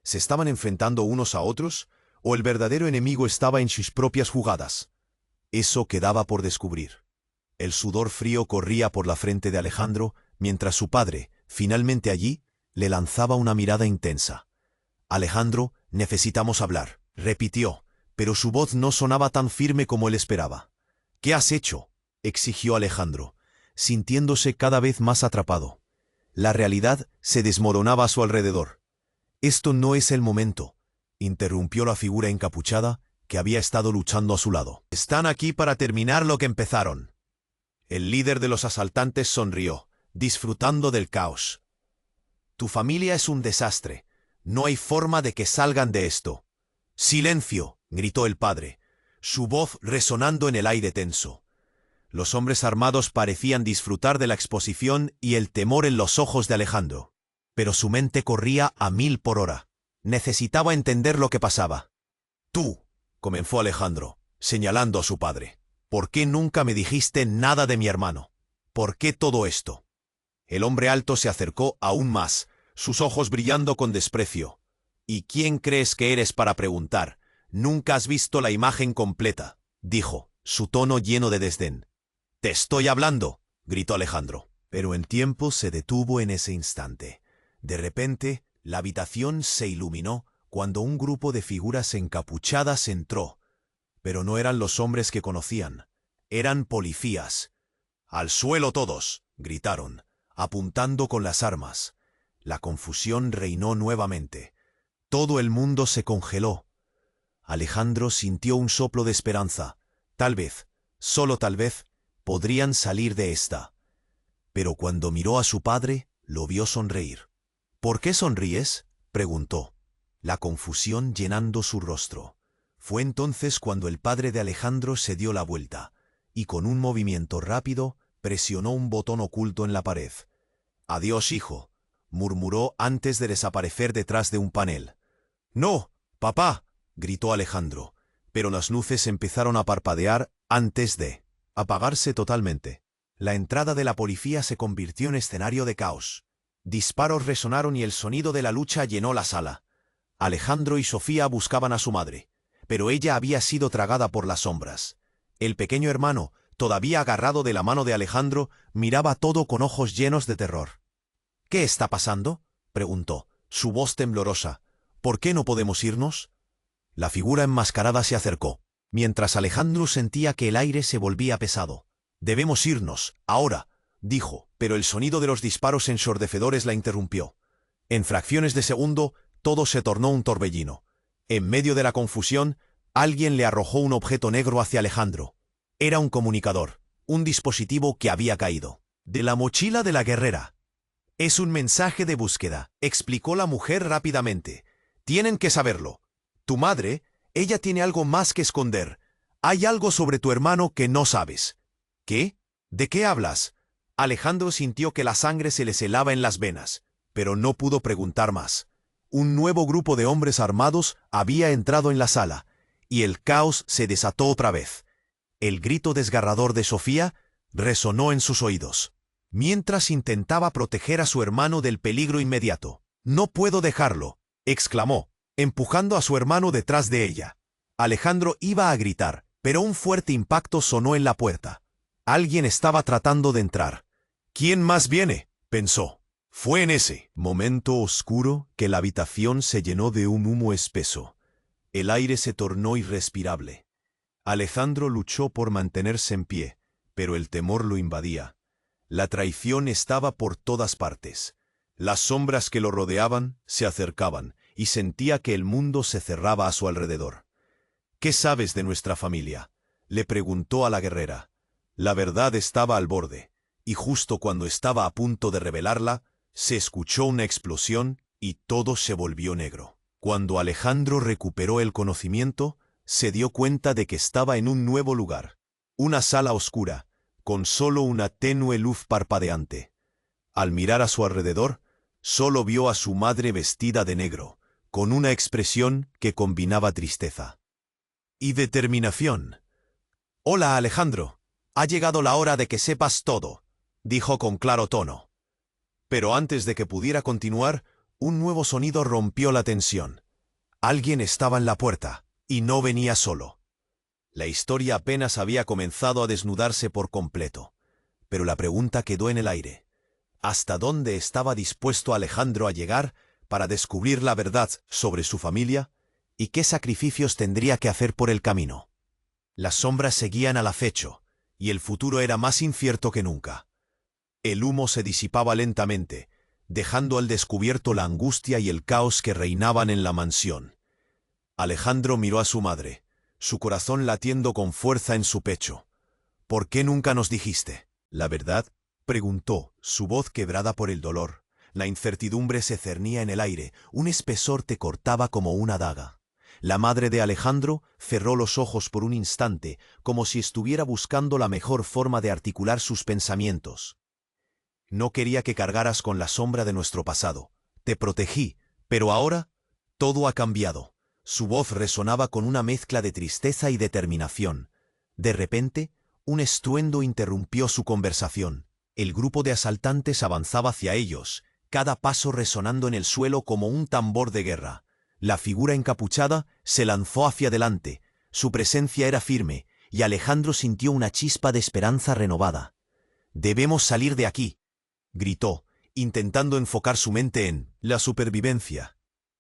¿Se estaban enfrentando unos a otros, o el verdadero enemigo estaba en sus propias jugadas? Eso quedaba por descubrir. El sudor frío corría por la frente de Alejandro, mientras su padre, finalmente allí, le lanzaba una mirada intensa. «Alejandro, necesitamos hablar», repitió, pero su voz no sonaba tan firme como él esperaba. «¿Qué has hecho?», exigió Alejandro, sintiéndose cada vez más atrapado. La realidad se desmoronaba a su alrededor. «Esto no es el momento», interrumpió la figura encapuchada que había estado luchando a su lado. «Están aquí para terminar lo que empezaron». El líder de los asaltantes sonrió, disfrutando del caos. «Tu familia es un desastre. No hay forma de que salgan de esto». «¡Silencio!», gritó el padre, su voz resonando en el aire tenso. Los hombres armados parecían disfrutar de la exposición y el temor en los ojos de Alejandro. Pero su mente corría a 1000 por hora. Necesitaba entender lo que pasaba. «Tú», comenzó Alejandro, señalando a su padre, «¿por qué nunca me dijiste nada de mi hermano? ¿Por qué todo esto?». El hombre alto se acercó aún más, sus ojos brillando con desprecio. «¿Y quién crees que eres para preguntar? Nunca has visto la imagen completa», dijo, su tono lleno de desdén. «Te estoy hablando», gritó Alejandro. Pero el tiempo se detuvo en ese instante. De repente, la habitación se iluminó cuando un grupo de figuras encapuchadas entró. Pero no eran los hombres que conocían. Eran policías. «¡Al suelo todos!», gritaron, apuntando con las armas. La confusión reinó nuevamente. Todo el mundo se congeló. Alejandro sintió un soplo de esperanza. Tal vez, solo tal vez, podrían salir de esta. Pero cuando miró a su padre, lo vio sonreír. «¿Por qué sonríes?», preguntó, la confusión llenando su rostro. Fue entonces cuando el padre de Alejandro se dio la vuelta, y con un movimiento rápido presionó un botón oculto en la pared. «Adiós, hijo», murmuró antes de desaparecer detrás de un panel. «No, papá», gritó Alejandro, pero las luces empezaron a parpadear antes de apagarse totalmente. La entrada de la policía se convirtió en escenario de caos. Disparos resonaron y el sonido de la lucha llenó la sala. Alejandro y Sofía buscaban a su madre, pero ella había sido tragada por las sombras. El pequeño hermano, todavía agarrado de la mano de Alejandro, miraba todo con ojos llenos de terror. «¿Qué está pasando?», preguntó, su voz temblorosa. «¿Por qué no podemos irnos?». La figura enmascarada se acercó, mientras Alejandro sentía que el aire se volvía pesado. «Debemos irnos, ahora», dijo, pero el sonido de los disparos ensordecedores la interrumpió. En fracciones de segundo, todo se tornó un torbellino. En medio de la confusión, alguien le arrojó un objeto negro hacia Alejandro. Era un comunicador, un dispositivo que había caído de la mochila de la guerrera. «Es un mensaje de búsqueda», explicó la mujer rápidamente. «Tienen que saberlo. Tu madre, ella tiene algo más que esconder. Hay algo sobre tu hermano que no sabes». «¿Qué? ¿De qué hablas?». Alejandro sintió que la sangre se le helaba en las venas, pero no pudo preguntar más. Un nuevo grupo de hombres armados había entrado en la sala, y el caos se desató otra vez. El grito desgarrador de Sofía resonó en sus oídos, mientras intentaba proteger a su hermano del peligro inmediato. «No puedo dejarlo», exclamó, empujando a su hermano detrás de ella. Alejandro iba a gritar, pero un fuerte impacto sonó en la puerta. Alguien estaba tratando de entrar. «¿Quién más viene?», pensó. Fue en ese momento oscuro que la habitación se llenó de un humo espeso. El aire se tornó irrespirable. Alejandro luchó por mantenerse en pie, pero el temor lo invadía. La traición estaba por todas partes. Las sombras que lo rodeaban se acercaban, y sentía que el mundo se cerraba a su alrededor. «¿Qué sabes de nuestra familia?», le preguntó a la guerrera. La verdad estaba al borde, y justo cuando estaba a punto de revelarla, se escuchó una explosión y todo se volvió negro. Cuando Alejandro recuperó el conocimiento, se dio cuenta de que estaba en un nuevo lugar. Una sala oscura, con solo una tenue luz parpadeante. Al mirar a su alrededor, solo vio a su madre vestida de negro, con una expresión que combinaba tristeza y determinación. «Hola, Alejandro. Ha llegado la hora de que sepas todo», dijo con claro tono. Pero antes de que pudiera continuar, un nuevo sonido rompió la tensión. Alguien estaba en la puerta, y no venía solo. La historia apenas había comenzado a desnudarse por completo, pero la pregunta quedó en el aire. ¿Hasta dónde estaba dispuesto Alejandro a llegar para descubrir la verdad sobre su familia? ¿Y qué sacrificios tendría que hacer por el camino? Las sombras seguían al acecho, y el futuro era más incierto que nunca. El humo se disipaba lentamente, dejando al descubierto la angustia y el caos que reinaban en la mansión. Alejandro miró a su madre, su corazón latiendo con fuerza en su pecho. «¿Por qué nunca nos dijiste la verdad?», preguntó, su voz quebrada por el dolor. La incertidumbre se cernía en el aire, un espesor te cortaba como una daga. La madre de Alejandro cerró los ojos por un instante, como si estuviera buscando la mejor forma de articular sus pensamientos. «No quería que cargaras con la sombra de nuestro pasado. Te protegí, pero ahora todo ha cambiado». Su voz resonaba con una mezcla de tristeza y determinación. De repente, un estruendo interrumpió su conversación. El grupo de asaltantes avanzaba hacia ellos, cada paso resonando en el suelo como un tambor de guerra. La figura encapuchada se lanzó hacia adelante. Su presencia era firme, y Alejandro sintió una chispa de esperanza renovada. «Debemos salir de aquí», gritó, intentando enfocar su mente en la supervivencia.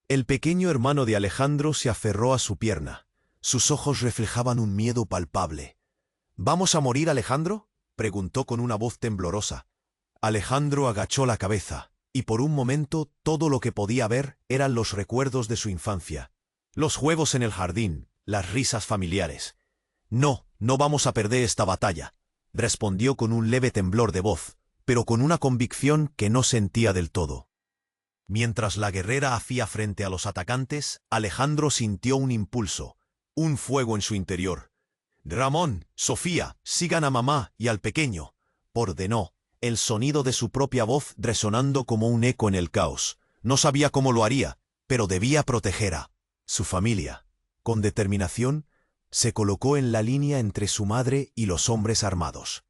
El pequeño hermano de Alejandro se aferró a su pierna. Sus ojos reflejaban un miedo palpable. «¿Vamos a morir, Alejandro?», preguntó con una voz temblorosa. Alejandro agachó la cabeza, y por un momento todo lo que podía ver eran los recuerdos de su infancia. Los juegos en el jardín, las risas familiares. «No, no vamos a perder esta batalla», respondió con un leve temblor de voz, pero con una convicción que no sentía del todo. Mientras la guerrera hacía frente a los atacantes, Alejandro sintió un impulso, un fuego en su interior. «Ramón, Sofía, sigan a mamá y al pequeño», ordenó, el sonido de su propia voz resonando como un eco en el caos. No sabía cómo lo haría, pero debía proteger a su familia. Con determinación, se colocó en la línea entre su madre y los hombres armados.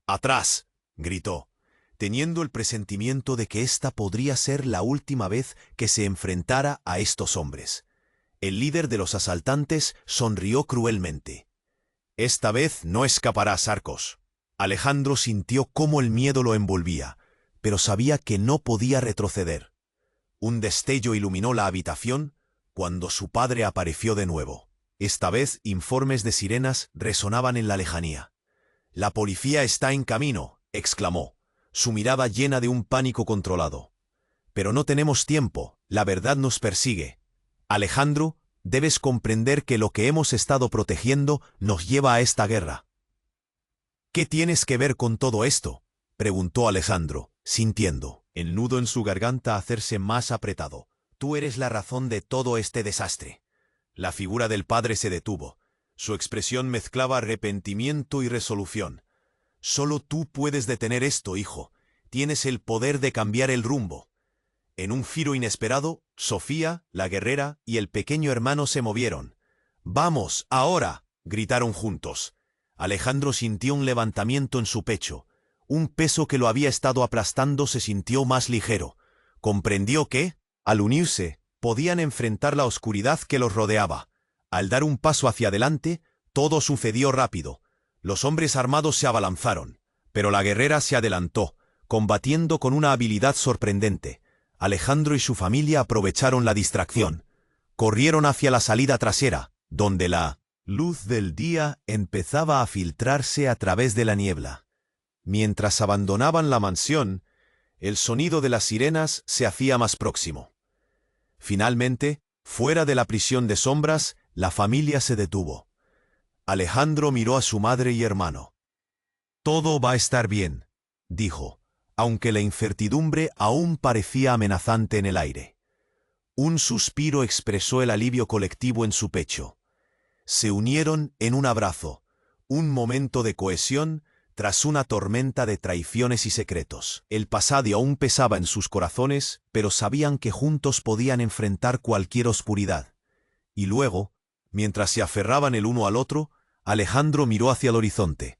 «¡Atrás!», gritó, teniendo el presentimiento de que esta podría ser la última vez que se enfrentara a estos hombres. El líder de los asaltantes sonrió cruelmente. «Esta vez no escaparás, Arcos». Alejandro sintió cómo el miedo lo envolvía, pero sabía que no podía retroceder. Un destello iluminó la habitación cuando su padre apareció de nuevo. Esta vez informes de sirenas resonaban en la lejanía. «La policía está en camino», exclamó, su mirada llena de un pánico controlado. «Pero no tenemos tiempo, la verdad nos persigue. Alejandro, debes comprender que lo que hemos estado protegiendo nos lleva a esta guerra». «¿Qué tienes que ver con todo esto?», preguntó Alejandro, sintiendo el nudo en su garganta hacerse más apretado. «Tú eres la razón de todo este desastre». La figura del padre se detuvo. Su expresión mezclaba arrepentimiento y resolución. «Solo tú puedes detener esto, hijo. Tienes el poder de cambiar el rumbo». En un giro inesperado, Sofía, la guerrera y el pequeño hermano se movieron. «¡Vamos, ahora!», gritaron juntos. Alejandro sintió un levantamiento en su pecho. Un peso que lo había estado aplastando se sintió más ligero. Comprendió que, al unirse, podían enfrentar la oscuridad que los rodeaba. Al dar un paso hacia adelante, todo sucedió rápido. Los hombres armados se abalanzaron, pero la guerrera se adelantó, combatiendo con una habilidad sorprendente. Alejandro y su familia aprovecharon la distracción. Corrieron hacia la salida trasera, donde la luz del día empezaba a filtrarse a través de la niebla. Mientras abandonaban la mansión, el sonido de las sirenas se hacía más próximo. Finalmente, fuera de la prisión de sombras, la familia se detuvo. Alejandro miró a su madre y hermano. «Todo va a estar bien», dijo, aunque la incertidumbre aún parecía amenazante en el aire. Un suspiro expresó el alivio colectivo en su pecho. Se unieron en un abrazo, un momento de cohesión tras una tormenta de traiciones y secretos. El pasado aún pesaba en sus corazones, pero sabían que juntos podían enfrentar cualquier oscuridad. Y luego, mientras se aferraban el uno al otro, Alejandro miró hacia el horizonte.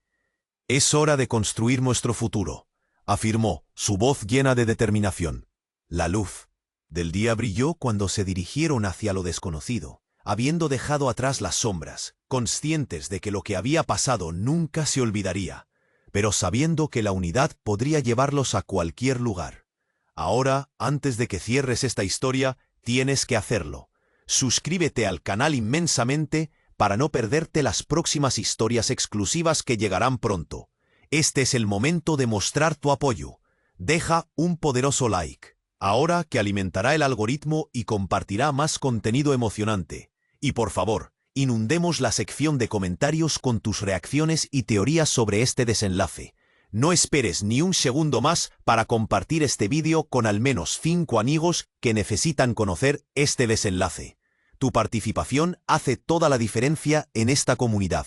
«Es hora de construir nuestro futuro», afirmó, su voz llena de determinación. La luz del día brilló cuando se dirigieron hacia lo desconocido, habiendo dejado atrás las sombras, conscientes de que lo que había pasado nunca se olvidaría, pero sabiendo que la unidad podría llevarlos a cualquier lugar. Ahora, antes de que cierres esta historia, tienes que hacerlo. Suscríbete al canal inmensamente para no perderte las próximas historias exclusivas que llegarán pronto. Este es el momento de mostrar tu apoyo. Deja un poderoso like, ahora que alimentará el algoritmo y compartirá más contenido emocionante. Y por favor, inundemos la sección de comentarios con tus reacciones y teorías sobre este desenlace. No esperes ni un segundo más para compartir este vídeo con al menos 5 amigos que necesitan conocer este desenlace. Tu participación hace toda la diferencia en esta comunidad.